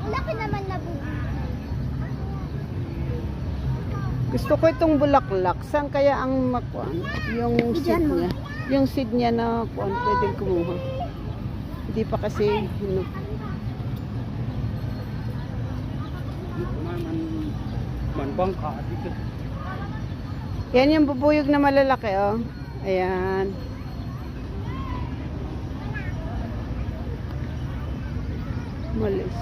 Laki naman na bubuhay. Gusto ko itong bulaklak. Saan kaya ang makuan? Yung seed Diyan mo. niya. Yung seed niya na kuan, pwedeng kumuha. Hindi pa kasi hinog. Manbangka dito. Yan yung bubuyog na malalaki, oh. Ayan. Malis.